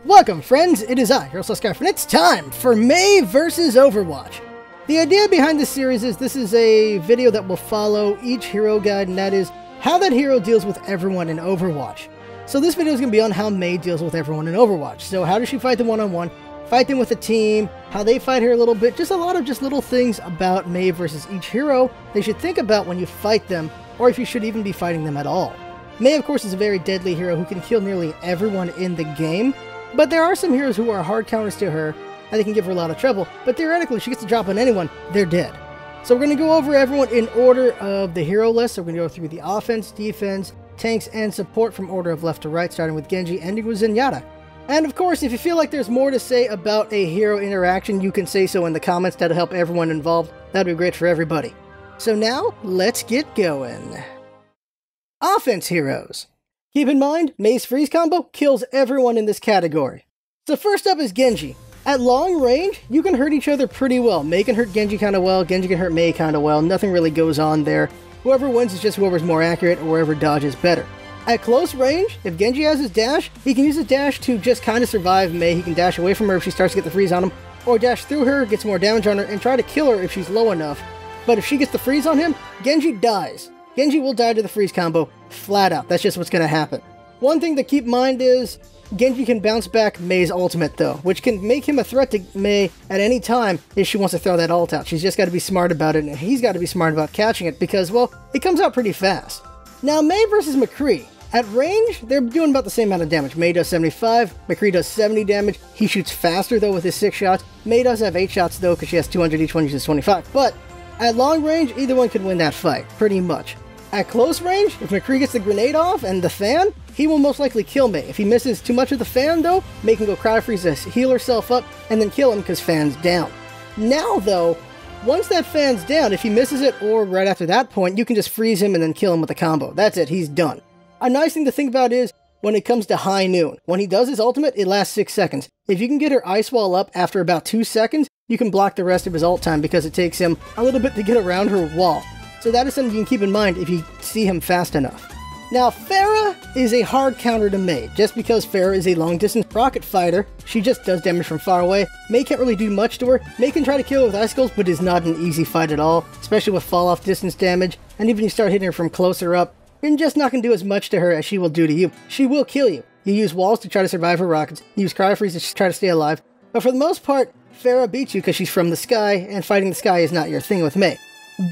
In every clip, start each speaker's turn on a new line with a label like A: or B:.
A: Welcome friends, it is I, LostScarf, and it's time for Mei vs Overwatch. The idea behind this series is this is a video that will follow each hero guide, and that is how that hero deals with everyone in Overwatch. So this video is going to be on how Mei deals with everyone in Overwatch. So how does she fight them one-on-one, fight them with a team, how they fight her a little bit, just a lot of little things about Mei versus each hero they should think about when you fight them, or if you should even be fighting them at all. Mei, of course, is a very deadly hero who can kill nearly everyone in the game, but there are some heroes who are hard counters to her, and they can give her a lot of trouble, but theoretically, if she gets to drop on anyone, they're dead. So we're going to go over everyone in order of the hero list. So we're going to go through the offense, defense, tanks, and support from order of left to right, starting with Genji, ending with Zenyatta. And of course, if you feel like there's more to say about a hero interaction, you can say so in the comments. That'll help everyone involved. That'd be great for everybody. So now, let's get going. Offense heroes. Keep in mind, Mei's freeze combo kills everyone in this category. So first up is Genji. At long range, you can hurt each other pretty well. Mei can hurt Genji kind of well, Genji can hurt Mei kind of well, nothing really goes on there. Whoever wins is just whoever's more accurate or whoever dodges better. At close range, if Genji has his dash, he can use his dash to just kind of survive Mei. He can dash away from her if she starts to get the freeze on him, or dash through her, gets more damage on her, and try to kill her if she's low enough. But if she gets the freeze on him, Genji dies. Genji will die to the freeze combo, flat out. That's just what's going to happen. One thing to keep in mind is, Genji can bounce back Mei's ultimate though, which can make him a threat to Mei at any time if she wants to throw that ult out. She's just got to be smart about it, and he's got to be smart about catching it because, well, it comes out pretty fast. Now, Mei versus McCree. At range, they're doing about the same amount of damage. Mei does 75, McCree does 70 damage. He shoots faster though with his 6 shots. Mei does have 8 shots though because she has 200 each one, uses 25. But at long range, either one could win that fight, pretty much. At close range, if McCree gets the grenade off and the fan, he will most likely kill Mei. If he misses too much of the fan though, Mei can go crowd freeze to heal herself up and then kill him because fan's down. Now though, once that fan's down, if he misses it or right after that point, you can just freeze him and then kill him with a combo. That's it, he's done. A nice thing to think about is when it comes to high noon. When he does his ultimate, it lasts 6 seconds. If you can get her ice wall up after about 2 seconds, you can block the rest of his ult time because it takes him a little bit to get around her wall. So that is something you can keep in mind if you see him fast enough. Now, Pharah is a hard counter to Mei. Just because Pharah is a long-distance rocket fighter, she just does damage from far away. Mei can't really do much to her. Mei can try to kill her with icicles, but is not an easy fight at all, especially with fall-off distance damage. And even if you start hitting her from closer up, you're just not going to do as much to her as she will do to you. She will kill you. You use walls to try to survive her rockets. You use cryo freeze to try to stay alive. But for the most part, Pharah beats you because she's from the sky, and fighting the sky is not your thing with Mei.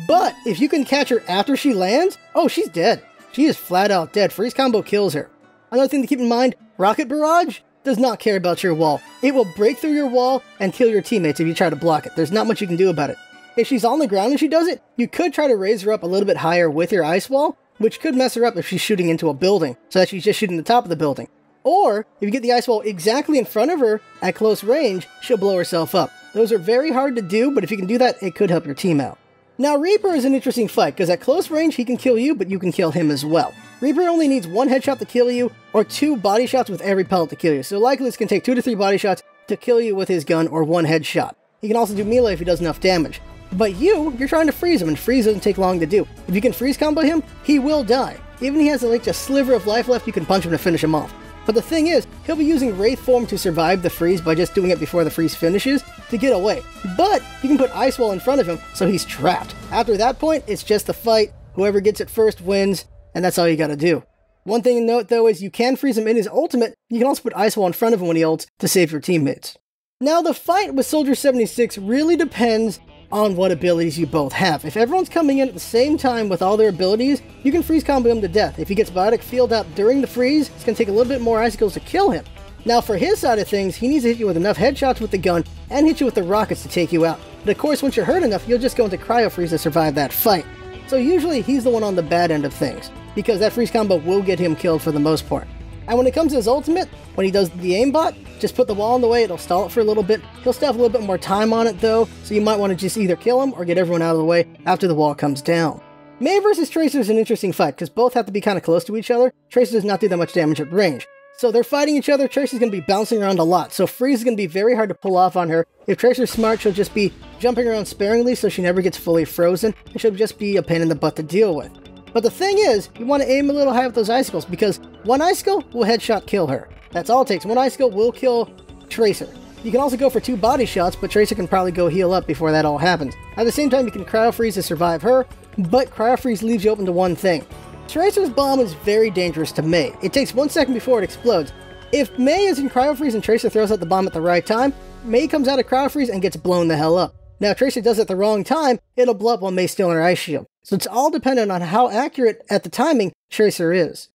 A: But if you can catch her after she lands, oh, she's dead. She is flat out dead. Freeze combo kills her. Another thing to keep in mind, Rocket Barrage does not care about your wall. It will break through your wall and kill your teammates if you try to block it. There's not much you can do about it. If she's on the ground and she does it, you could try to raise her up a little bit higher with your ice wall, which could mess her up if she's shooting into a building, so that she's just shooting the top of the building. Or, if you get the ice wall exactly in front of her at close range, she'll blow herself up. Those are very hard to do, but if you can do that, it could help your team out. Now, Reaper is an interesting fight, because at close range, he can kill you, but you can kill him as well. Reaper only needs 1 headshot to kill you, or 2 body shots with every pellet to kill you, so likely this can take 2 to 3 body shots to kill you with his gun, or 1 headshot. He can also do melee if he does enough damage. But you're trying to freeze him, and freeze doesn't take long to do. If you can freeze combo him, he will die. Even if he has like a sliver of life left, you can punch him to finish him off. But the thing is, he'll be using Wraith form to survive the freeze by just doing it before the freeze finishes to get away. But you can put Ice Wall in front of him, so he's trapped. After that point, it's just a fight. Whoever gets it first wins, and that's all you gotta do. One thing to note though is you can freeze him in his ultimate. You can also put Ice Wall in front of him when he ults to save your teammates. Now the fight with Soldier 76 really depends on what abilities you both have. If everyone's coming in at the same time with all their abilities, you can freeze combo him to death. If he gets Biotic Field out during the freeze, it's going to take a little bit more icicles to kill him. Now for his side of things, he needs to hit you with enough headshots with the gun and hit you with the rockets to take you out. But of course, once you're hurt enough, you'll just go into cryo freeze to survive that fight. So usually he's the one on the bad end of things, because that freeze combo will get him killed for the most part. And when it comes to his ultimate, when he does the aimbot, just put the wall in the way, it'll stall it for a little bit. He'll still have a little bit more time on it though, so you might want to just either kill him or get everyone out of the way after the wall comes down. Mei versus Tracer is an interesting fight, because both have to be kind of close to each other. Tracer does not do that much damage at range. So they're fighting each other, Tracer's going to be bouncing around a lot, so freeze is going to be very hard to pull off on her. If Tracer's smart, she'll just be jumping around sparingly so she never gets fully frozen, and she'll just be a pain in the butt to deal with. But the thing is, you want to aim a little high with those icicles, because one icicle will headshot kill her. That's all it takes. One icicle will kill Tracer. You can also go for 2 body shots, but Tracer can probably go heal up before that all happens. At the same time, you can Cryo Freeze to survive her, but Cryo Freeze leaves you open to one thing. Tracer's bomb is very dangerous to Mei. It takes 1 second before it explodes. If Mei is in Cryo Freeze and Tracer throws out the bomb at the right time, Mei comes out of Cryo Freeze and gets blown the hell up. Now, if Tracer does it at the wrong time, it'll blow up while Mei's still in her ice shield. So it's all dependent on how accurate at the timing Tracer is.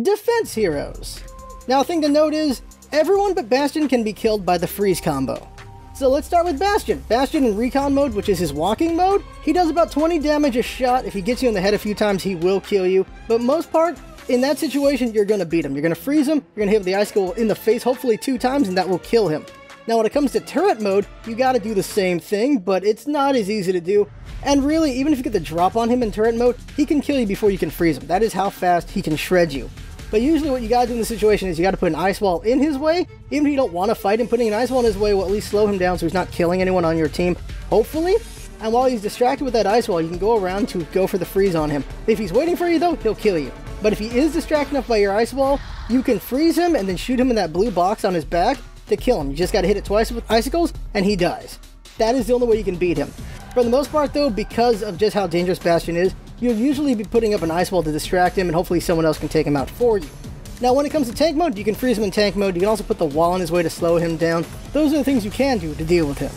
A: Defense heroes. Now, a thing to note is, everyone but Bastion can be killed by the freeze combo. So let's start with Bastion. Bastion in recon mode, which is his walking mode, he does about 20 damage a shot. If he gets you in the head a few times, he will kill you. But most part, in that situation, you're going to beat him. You're going to freeze him, you're going to hit with the icicle in the face hopefully 2 times, and that will kill him. Now, when it comes to turret mode, you got to do the same thing, but it's not as easy to do. And really, even if you get the drop on him in turret mode, he can kill you before you can freeze him. That is how fast he can shred you. But usually what you gotta do in this situation is you gotta put an ice wall in his way. Even if you don't want to fight him, putting an ice wall in his way will at least slow him down so he's not killing anyone on your team, hopefully. And while he's distracted with that ice wall, you can go around to go for the freeze on him. If he's waiting for you though, he'll kill you. But if he is distracted enough by your ice wall, you can freeze him and then shoot him in that blue box on his back to kill him. You just gotta hit it twice with icicles and he dies. That is the only way you can beat him. For the most part though, because of just how dangerous Bastion is, you'll usually be putting up an ice wall to distract him and hopefully someone else can take him out for you. Now when it comes to tank mode, you can freeze him in tank mode, you can also put the wall in his way to slow him down. Those are the things you can do to deal with him.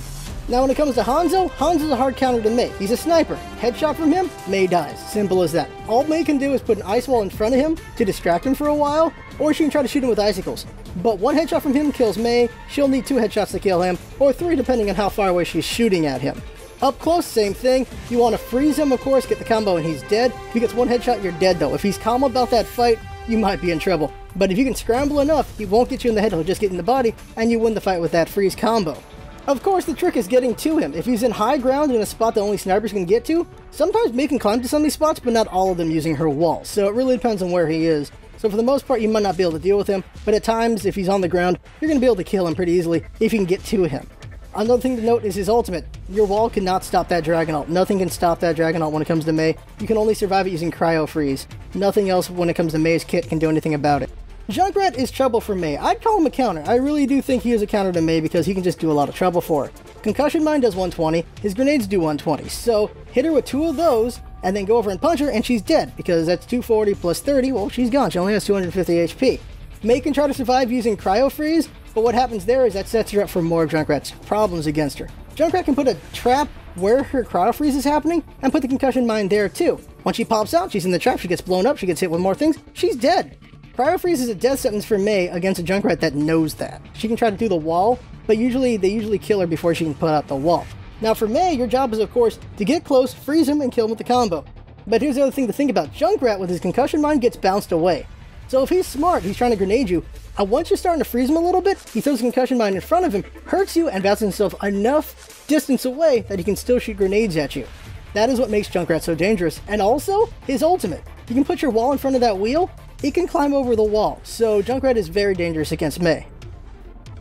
A: Now when it comes to Hanzo, Hanzo's a hard counter to Mei. He's a sniper. Headshot from him, Mei dies. Simple as that. All Mei can do is put an ice wall in front of him to distract him for a while, or she can try to shoot him with icicles. But 1 headshot from him kills Mei, she'll need 2 headshots to kill him, or 3 depending on how far away she's shooting at him. Up close, same thing. You want to freeze him, of course, get the combo and he's dead. If he gets 1 headshot, you're dead though. If he's calm about that fight, you might be in trouble. But if you can scramble enough, he won't get you in the head, he'll just get in the body, and you win the fight with that freeze combo. Of course, the trick is getting to him. If he's in high ground in a spot that only snipers can get to, sometimes Mei can climb to some of these spots, but not all of them using her wall. So it really depends on where he is. So for the most part, you might not be able to deal with him, but at times, if he's on the ground, you're going to be able to kill him pretty easily if you can get to him. Another thing to note is his ultimate. Your wall cannot stop that Dragon Ult. Nothing can stop that Dragon Ult when it comes to Mei. You can only survive it using Cryo Freeze. Nothing else when it comes to Mei's kit can do anything about it. Junkrat is trouble for Mei. I'd call him a counter. I really do think he is a counter to Mei because he can just do a lot of trouble for her. Concussion Mine does 120, his grenades do 120, so hit her with 2 of those, and then go over and punch her, and she's dead, because that's 240 plus 30, well, she's gone. She only has 250 HP. Mei can try to survive using Cryo Freeze, but what happens there is that sets her up for more of Junkrat's problems against her. Junkrat can put a trap where her Cryo Freeze is happening, and put the Concussion Mine there too. Once she pops out, she's in the trap, she gets blown up, she gets hit with more things, she's dead. Cryo Freeze is a death sentence for Mei against a Junkrat that knows that. She can try to do the wall, but they usually kill her before she can put out the wall. Now for Mei, your job is of course to get close, freeze him, and kill him with the combo. But here's the other thing to think about. Junkrat with his Concussion Mine gets bounced away. So if he's smart, he's trying to grenade you, and once you're starting to freeze him a little bit, he throws a Concussion Mine in front of him, hurts you, and bounces himself enough distance away that he can still shoot grenades at you. That is what makes Junkrat so dangerous. And also, his ultimate. You can put your wall in front of that wheel, he can climb over the wall, so Junkrat is very dangerous against Mei.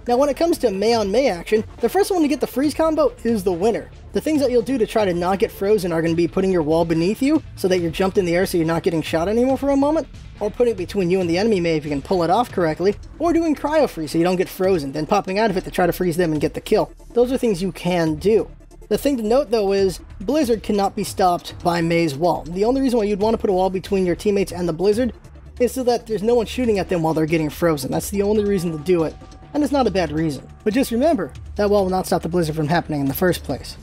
A: Now when it comes to Mei on Mei action, the first one to get the freeze combo is the winner. The things that you'll do to try to not get frozen are going to be putting your wall beneath you so that you're jumped in the air so you're not getting shot anymore for a moment, or putting it between you and the enemy Mei if you can pull it off correctly, or doing Cryo Freeze so you don't get frozen, then popping out of it to try to freeze them and get the kill. Those are things you can do. The thing to note though is, Blizzard cannot be stopped by Mei's wall. The only reason why you'd want to put a wall between your teammates and the Blizzard is so that there's no one shooting at them while they're getting frozen. That's the only reason to do it, and it's not a bad reason. But just remember, that wall will not stop the Blizzard from happening in the first place.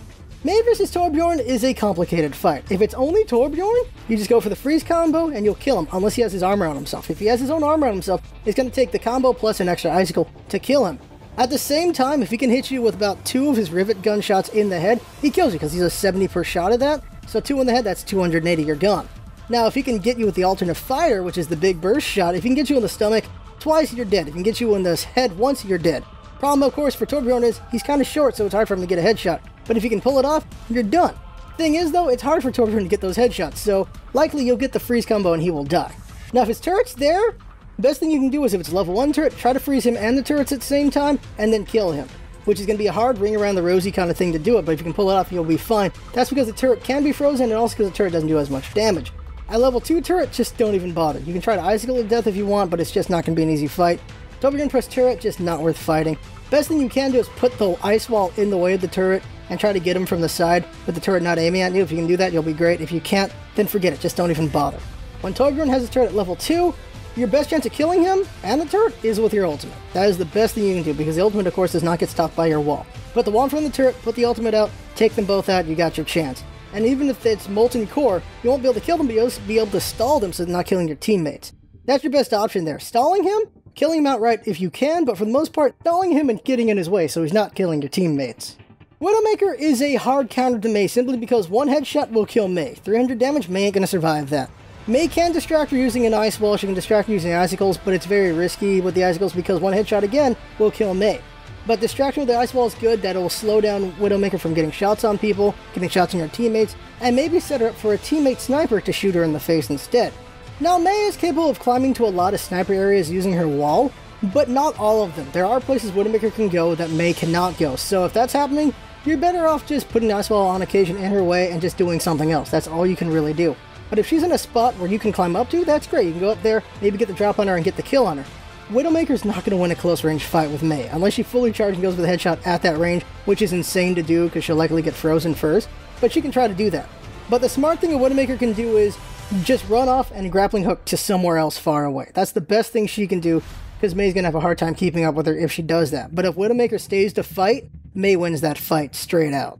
A: Mei vs Torbjorn is a complicated fight. If it's only Torbjorn, you just go for the freeze combo and you'll kill him, unless he has his armor on himself. If he has his own armor on himself, it's going to take the combo plus an extra icicle to kill him. At the same time, if he can hit you with about 2 of his rivet gun shots in the head, he kills you because he's a 70 per shot of that, so 2 in the head, that's 280, you're gone. Now, if he can get you with the alternate fire, which is the big burst shot, if he can get you in the stomach twice, you're dead. If he can get you in the head once, you're dead. Problem, of course, for Torbjorn is he's kind of short, so it's hard for him to get a headshot. But if you can pull it off, you're done. Thing is, though, it's hard for Torbjorn to get those headshots, so likely you'll get the freeze combo and he will die. Now, if his turret's there, the best thing you can do is if it's level 1 turret, try to freeze him and the turrets at the same time, and then kill him. Which is going to be a hard ring around the rosy kind of thing to do it, but if you can pull it off, you'll be fine. That's because the turret can be frozen, and also because the turret doesn't do as much damage. At level 2 turret, just don't even bother. You can try to icicle to death if you want, but it's just not going to be an easy fight. Torbjorn plus turret, just not worth fighting. Best thing you can do is put the ice wall in the way of the turret and try to get him from the side with the turret not aiming at you. If you can do that, you'll be great. If you can't, then forget it. Just don't even bother. When Torbjorn has his turret at level 2, your best chance of killing him and the turret is with your ultimate. That is the best thing you can do, because the ultimate, of course, does not get stopped by your wall. Put the wall in front of the turret, put the ultimate out, take them both out, you got your chance. And even if it's molten core, you won't be able to kill them, but you'll be able to stall them so they're not killing your teammates. That's your best option there. Stalling him, killing him outright if you can, but for the most part, stalling him and getting in his way so he's not killing your teammates. Widowmaker is a hard counter to Mei simply because one headshot will kill Mei. 300 damage, Mei ain't gonna survive that. Mei can distract her using an ice wall, she can distract her using icicles, but it's very risky with the icicles because one headshot again will kill Mei. But distraction with the ice wall is good, that it will slow down Widowmaker from getting shots on people, getting shots on your teammates, and maybe set her up for a teammate sniper to shoot her in the face instead. Now, Mei is capable of climbing to a lot of sniper areas using her wall, but not all of them. There are places Widowmaker can go that Mei cannot go, so if that's happening, you're better off just putting the ice wall on occasion in her way and just doing something else. That's all you can really do. But if she's in a spot where you can climb up to, that's great. You can go up there, maybe get the drop on her and get the kill on her. Widowmaker's not going to win a close range fight with Mei, unless she fully charges and goes with a headshot at that range, which is insane to do because she'll likely get frozen first, but she can try to do that. But the smart thing a Widowmaker can do is just run off and grappling hook to somewhere else far away. That's the best thing she can do, because Mei's going to have a hard time keeping up with her if she does that. But if Widowmaker stays to fight, Mei wins that fight straight out.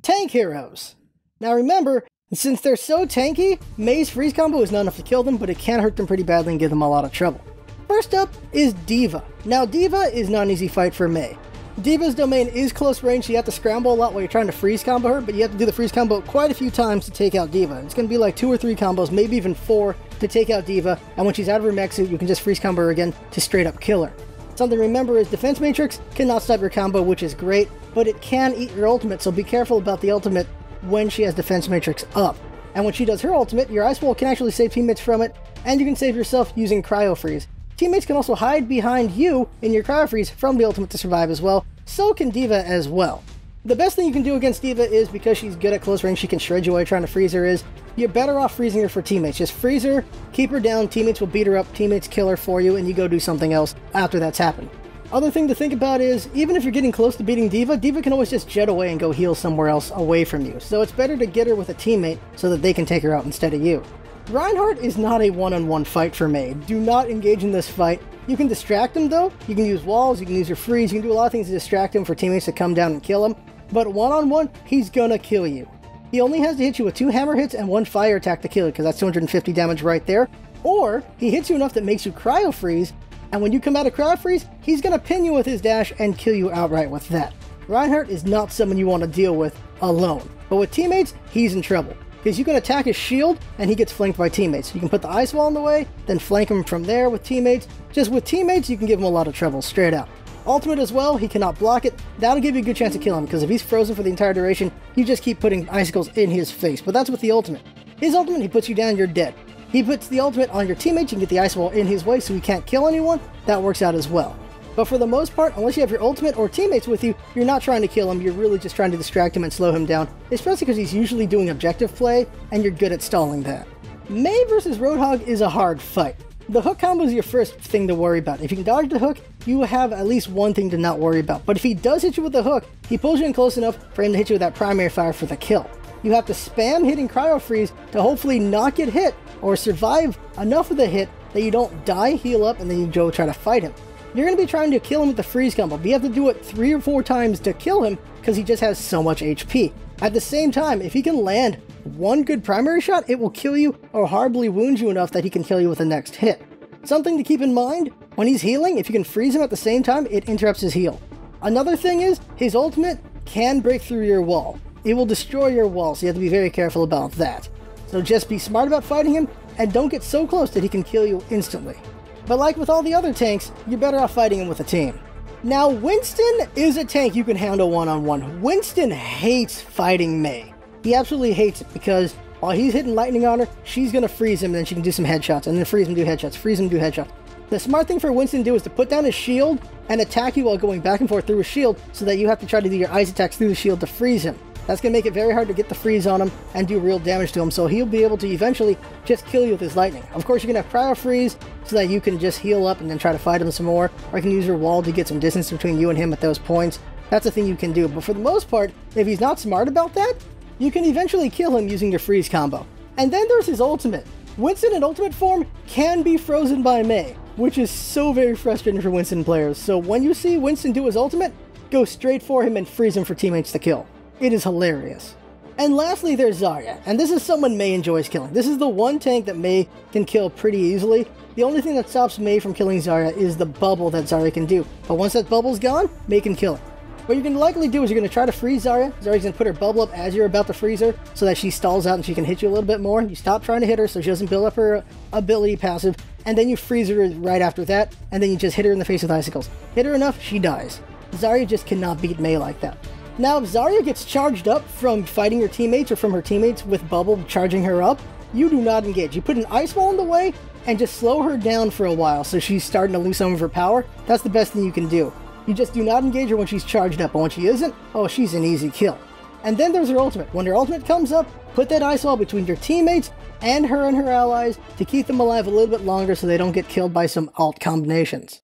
A: Tank heroes. Now remember, since they're so tanky, Mei's freeze combo is not enough to kill them, but it can hurt them pretty badly and give them a lot of trouble. First up is D.Va. Now D.Va is not an easy fight for Mei. D.Va's domain is close range, so you have to scramble a lot while you're trying to freeze combo her, but you have to do the freeze combo quite a few times to take out D.Va. It's going to be like 2 or 3 combos, maybe even 4, to take out D.Va, and when she's out of her mech suit, you can just freeze combo her again to straight up kill her. Something to remember is Defense Matrix cannot stop your combo, which is great, but it can eat your ultimate, so be careful about the ultimate when she has Defense Matrix up. And when she does her ultimate, your Ice Wall can actually save teammates from it, and you can save yourself using Cryo Freeze. Teammates can also hide behind you in your Cryo Freeze from the ultimate to survive as well, so can D.Va as well. The best thing you can do against D.Va is, because she's good at close range, she can shred you while you're trying to freeze her, is you're better off freezing her for teammates. Just freeze her, keep her down, teammates will beat her up, teammates kill her for you, and you go do something else after that's happened. Other thing to think about is, even if you're getting close to beating D.Va, D.Va can always just jet away and go heal somewhere else away from you, so it's better to get her with a teammate so that they can take her out instead of you. Reinhardt is not a one-on-one fight for Mei. Do not engage in this fight. You can distract him though, you can use walls, you can use your freeze, you can do a lot of things to distract him for teammates to come down and kill him, but one-on-one, he's gonna kill you. He only has to hit you with 2 hammer hits and 1 fire attack to kill you, because that's 250 damage right there, or he hits you enough that makes you cryo freeze, and when you come out of cryo freeze, he's gonna pin you with his dash and kill you outright with that. Reinhardt is not someone you want to deal with alone, but with teammates, he's in trouble, because you can attack his shield and he gets flanked by teammates. You can put the ice wall in the way, then flank him from there with teammates. Just with teammates, you can give him a lot of trouble straight out. Ultimate as well, he cannot block it. That'll give you a good chance to kill him, because if he's frozen for the entire duration, you just keep putting icicles in his face, but that's with the ultimate. His ultimate, he puts you down, you're dead. He puts the ultimate on your teammates, you can get the ice wall in his way so he can't kill anyone. That works out as well. But for the most part, unless you have your ultimate or teammates with you, you're not trying to kill him, you're really just trying to distract him and slow him down, especially because he's usually doing objective play, and you're good at stalling that. Mei versus Roadhog is a hard fight. The hook combo is your first thing to worry about. If you can dodge the hook, you have at least one thing to not worry about. But if he does hit you with the hook, he pulls you in close enough for him to hit you with that primary fire for the kill. You have to spam hitting Cryo Freeze to hopefully not get hit, or survive enough of the hit that you don't die, heal up, and then you go try to fight him. You're going to be trying to kill him with the freeze combo, but you have to do it 3 or 4 times to kill him because he just has so much HP. At the same time, if he can land one good primary shot, it will kill you or horribly wound you enough that he can kill you with the next hit. Something to keep in mind, when he's healing, if you can freeze him at the same time, it interrupts his heal. Another thing is, his ultimate can break through your wall. It will destroy your wall, so you have to be very careful about that. So just be smart about fighting him, and don't get so close that he can kill you instantly. But like with all the other tanks, you're better off fighting him with a team. Now, Winston is a tank you can handle one-on-one. Winston hates fighting Mei. He absolutely hates it, because while he's hitting lightning on her, she's going to freeze him, and then she can do some headshots, and then freeze him, do headshots, freeze him, do headshots. The smart thing for Winston to do is to put down his shield and attack you while going back and forth through his shield, so that you have to try to do your ice attacks through the shield to freeze him. That's going to make it very hard to get the freeze on him and do real damage to him, so he'll be able to eventually just kill you with his lightning. Of course, you can have cryo freeze so that you can just heal up and then try to fight him some more, or you can use your wall to get some distance between you and him at those points. That's a thing you can do, but for the most part, if he's not smart about that, you can eventually kill him using your freeze combo. And then there's his ultimate. Winston in ultimate form can be frozen by Mei, which is so very frustrating for Winston players. So when you see Winston do his ultimate, go straight for him and freeze him for teammates to kill. It is hilarious. And lastly, there's Zarya, and this is someone Mei enjoys killing. This is the one tank that Mei can kill pretty easily. The only thing that stops Mei from killing Zarya is the bubble that Zarya can do. But once that bubble's gone, Mei can kill it. What you're going to likely do is you're going to try to freeze Zarya. Zarya's going to put her bubble up as you're about to freeze her so that she stalls out and she can hit you a little bit more. You stop trying to hit her so she doesn't build up her ability passive, and then you freeze her right after that, and then you just hit her in the face with icicles. Hit her enough, she dies. Zarya just cannot beat Mei like that. Now, if Zarya gets charged up from fighting your teammates or from her teammates with bubble charging her up, you do not engage. You put an ice wall in the way and just slow her down for a while so she's starting to lose some of her power. That's the best thing you can do. You just do not engage her when she's charged up, but when she isn't, oh, she's an easy kill. And then there's her ultimate. When her ultimate comes up, put that ice wall between your teammates and her allies to keep them alive a little bit longer so they don't get killed by some alt combinations.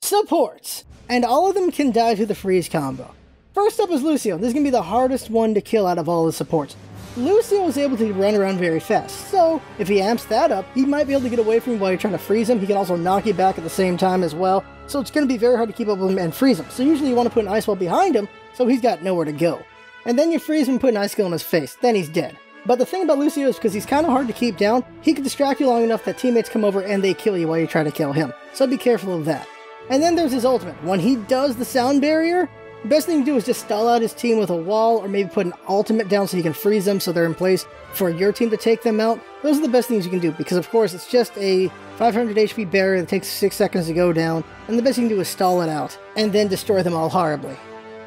A: Supports. And all of them can die through the freeze combo. First up is Lucio. This is going to be the hardest one to kill out of all the supports. Lucio is able to run around very fast, so if he amps that up, he might be able to get away from you while you're trying to freeze him. He can also knock you back at the same time as well, so it's going to be very hard to keep up with him and freeze him. So usually you want to put an ice wall behind him, so he's got nowhere to go. And then you freeze him and put an icicle in his face, then he's dead. But the thing about Lucio is because he's kind of hard to keep down, he can distract you long enough that teammates come over and they kill you while you try to kill him. So be careful of that. And then there's his ultimate. When he does the sound barrier, the best thing to do is just stall out his team with a wall, or maybe put an ultimate down so you can freeze them so they're in place for your team to take them out. Those are the best things you can do, because of course it's just a 500 HP barrier that takes 6 seconds to go down, and the best thing to do is stall it out, and then destroy them all horribly.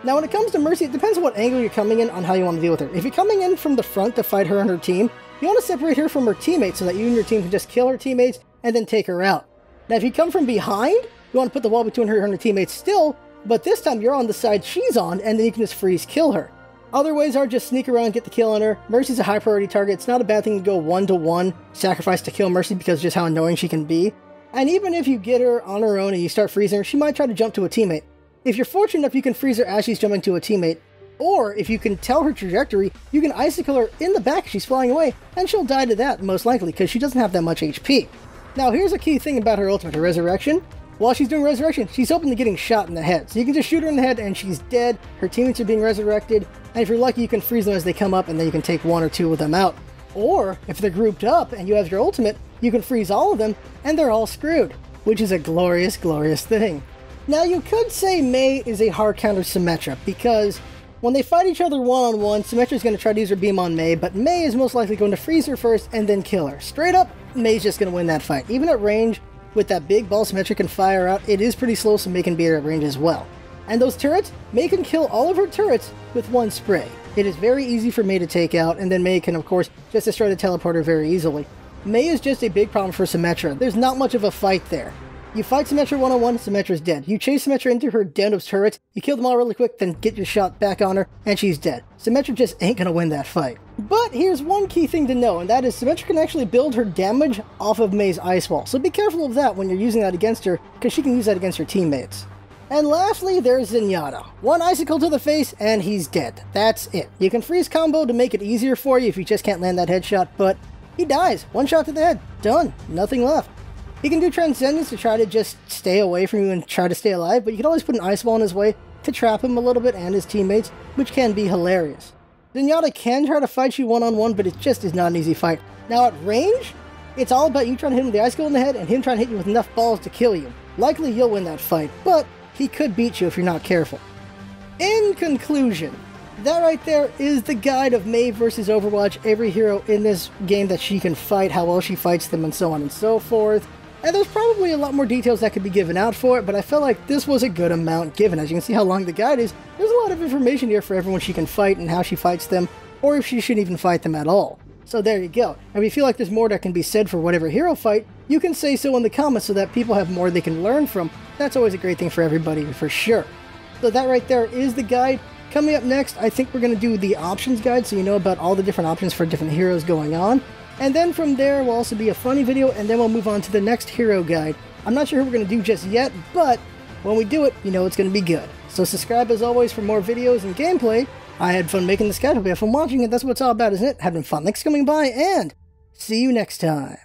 A: Now when it comes to Mercy, it depends on what angle you're coming in on how you want to deal with her. If you're coming in from the front to fight her and her team, you want to separate her from her teammates so that you and your team can just kill her teammates and then take her out. Now if you come from behind, you want to put the wall between her and her teammates still, but this time you're on the side she's on, and then you can just freeze kill her. Other ways are just sneak around, get the kill on her. Mercy's a high priority target. It's not a bad thing to go 1-to-1 sacrifice to kill Mercy because of just how annoying she can be. And even if you get her on her own and you start freezing her, she might try to jump to a teammate. If you're fortunate enough, you can freeze her as she's jumping to a teammate. Or if you can tell her trajectory, you can icicle her in the back as she's flying away, and she'll die to that most likely because she doesn't have that much HP. Now here's a key thing about her ultimate, her resurrection. While she's doing resurrection, she's open to getting shot in the head. So you can just shoot her in the head and she's dead, her teammates are being resurrected, and if you're lucky you can freeze them as they come up and then you can take 1 or 2 of them out. Or, if they're grouped up and you have your ultimate, you can freeze all of them and they're all screwed, which is a glorious, glorious thing. Now you could say Mei is a hard counter Symmetra, because when they fight each other one-on-one, Symmetra's going to try to use her beam on Mei, but Mei is most likely going to freeze her first and then kill her. Straight up, Mei's just going to win that fight. Even at range, with that big ball Symmetra can fire out, it is pretty slow, so Mei can beat her at range as well. And those turrets, Mei can kill all of her turrets with one spray. It is very easy for Mei to take out, and then Mei can, of course, just destroy the teleporter very easily. Mei is just a big problem for Symmetra. There's not much of a fight there. You fight Symmetra one-on-one, Symmetra's dead. You chase Symmetra into her den of turrets, you kill them all really quick, then get your shot back on her, and she's dead. Symmetra just ain't gonna win that fight. But here's one key thing to know, and that is Symmetra can actually build her damage off of Mei's ice wall. So be careful of that when you're using that against her, because she can use that against her teammates. And lastly, there's Zenyatta. One icicle to the face, and he's dead. That's it. You can freeze combo to make it easier for you if you just can't land that headshot, but he dies. One shot to the head. Done. Nothing left. He can do Transcendence to try to just stay away from you and try to stay alive, but you can always put an ice wall in his way to trap him a little bit and his teammates, which can be hilarious. Zenyatta can try to fight you one-on-one, but it just is not an easy fight. Now at range, it's all about you trying to hit him with the icicle in the head and him trying to hit you with enough balls to kill you. Likely you'll win that fight, but he could beat you if you're not careful. In conclusion, that right there is the guide of Mei versus Overwatch, every hero in this game that she can fight, how well she fights them, and so on and so forth. And there's probably a lot more details that could be given out for it, but I felt like this was a good amount given. As you can see how long the guide is, there's a lot of information here for everyone she can fight and how she fights them, or if she shouldn't even fight them at all. So there you go. And if you feel like there's more that can be said for whatever hero fight, you can say so in the comments so that people have more they can learn from. That's always a great thing for everybody, for sure. So that right there is the guide. Coming up next, I think we're going to do the options guide, so you know about all the different options for different heroes going on. And then from there will also be a funny video, and then we'll move on to the next hero guide. I'm not sure who we're going to do just yet, but when we do it, you know it's going to be good. So subscribe as always for more videos and gameplay. I had fun making this guide, hope you had fun watching it. That's what it's all about, isn't it? Having fun. Thanks for coming by, and see you next time.